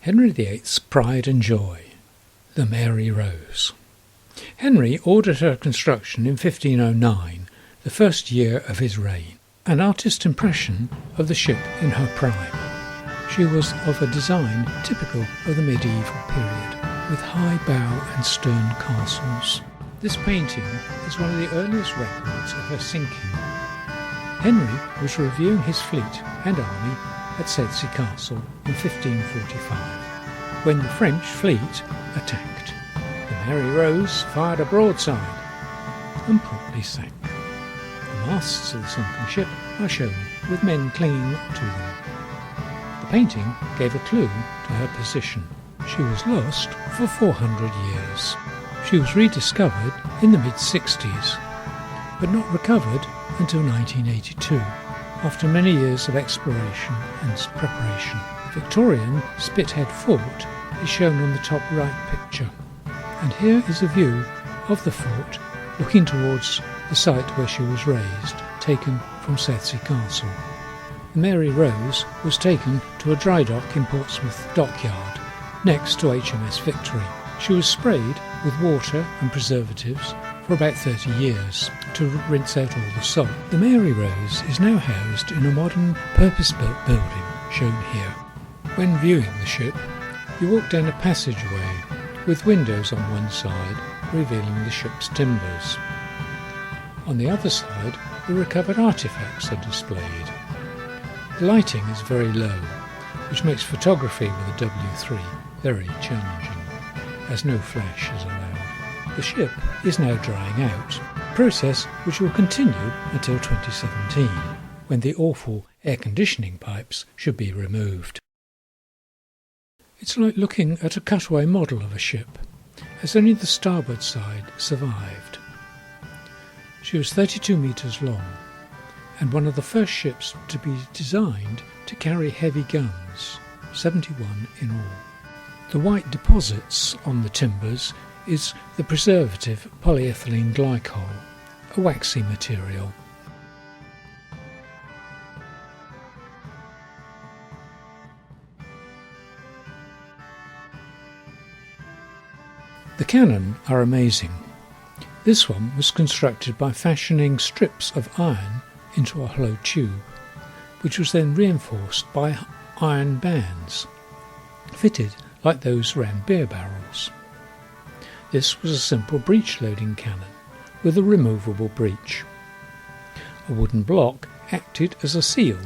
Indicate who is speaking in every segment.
Speaker 1: Henry VIII's pride and joy, the Mary Rose. Henry ordered her construction in 1509, the first year of his reign, an artist's impression of the ship in her prime. She was of a design typical of the medieval period, with high bow and stern castles. This painting is one of the earliest records of her sinking. Henry was reviewing his fleet and army at Setsey Castle in 1545, when the French fleet attacked. The Mary Rose fired a broadside and promptly sank. The masts of the sunken ship are shown with men clinging to them. The painting gave a clue to her position. She was lost for 400 years. She was rediscovered in the mid-60s, but not recovered until 1982, after many years of exploration and preparation. The Victorian Spithead Fort is shown on the top right picture, and here is a view of the fort looking towards the site where she was raised, taken from Setsey Castle. The Mary Rose was taken to a dry dock in Portsmouth dockyard, next to HMS Victory. She was sprayed with water and preservatives for about 30 years to rinse out all the salt. The Mary Rose is now housed in a modern purpose-built building shown here. When viewing the ship, you walk down a passageway with windows on one side revealing the ship's timbers. On the other side, the recovered artefacts are displayed. The lighting is very low, which makes photography with a W3 very challenging, as no flash is allowed. The ship is now drying out, a process which will continue until 2017, when the awful air conditioning pipes should be removed. It's like looking at a cutaway model of a ship, as only the starboard side survived. She was 32 metres long, and one of the first ships to be designed to carry heavy guns, 71 in all. The white deposits on the timbers is the preservative polyethylene glycol, a waxy material. The cannon are amazing. This one was constructed by fashioning strips of iron into a hollow tube, which was then reinforced by iron bands, fitted like those round beer barrels. This was a simple breech-loading cannon with a removable breech. A wooden block acted as a seal,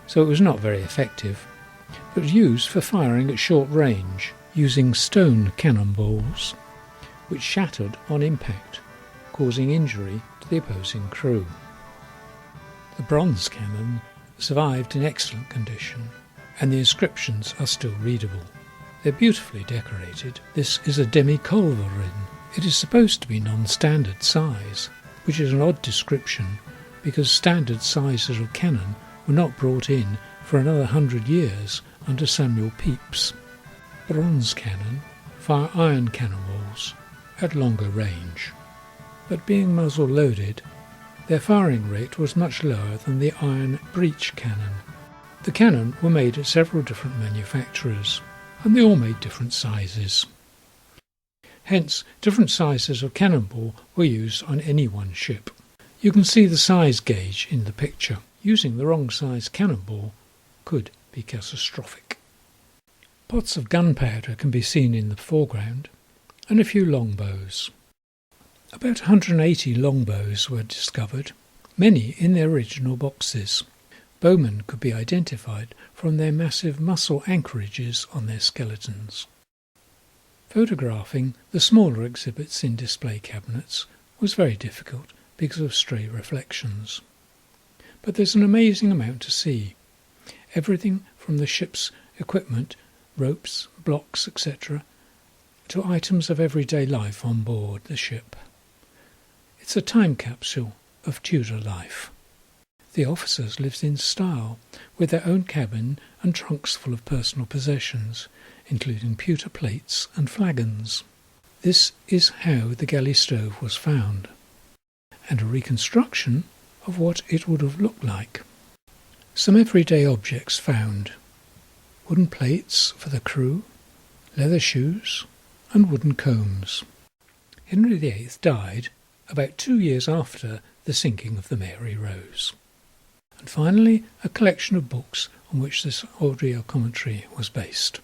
Speaker 1: so it was not very effective, but used for firing at short range using stone cannonballs, which shattered on impact, causing injury to the opposing crew. The bronze cannon survived in excellent condition, and the inscriptions are still readable. They're beautifully decorated. This is a demi-culverin. It is supposed to be non-standard size, which is an odd description because standard sizes of cannon were not brought in for another 100 years under Samuel Pepys. Bronze cannon fire iron cannonballs at longer range, but being muzzle-loaded, their firing rate was much lower than the iron breech cannon. The cannon were made at several different manufacturers, and they all made different sizes. Hence, different sizes of cannonball were used on any one ship. You can see the size gauge in the picture. Using the wrong size cannonball could be catastrophic. Pots of gunpowder can be seen in the foreground, and a few longbows. About 180 longbows were discovered, many in their original boxes. Bowmen could be identified from their massive muscle anchorages on their skeletons. Photographing the smaller exhibits in display cabinets was very difficult because of stray reflections. But there's an amazing amount to see. Everything from the ship's equipment, ropes, blocks, etc., to items of everyday life on board the ship. It's a time capsule of Tudor life. The officers lived in style, with their own cabin and trunks full of personal possessions, including pewter plates and flagons. This is how the galley stove was found, and a reconstruction of what it would have looked like. Some everyday objects found wooden plates for the crew, leather shoes, and wooden combs. Henry VIII died about 2 years after the sinking of the Mary Rose. And finally, a collection of books on which this audio commentary was based.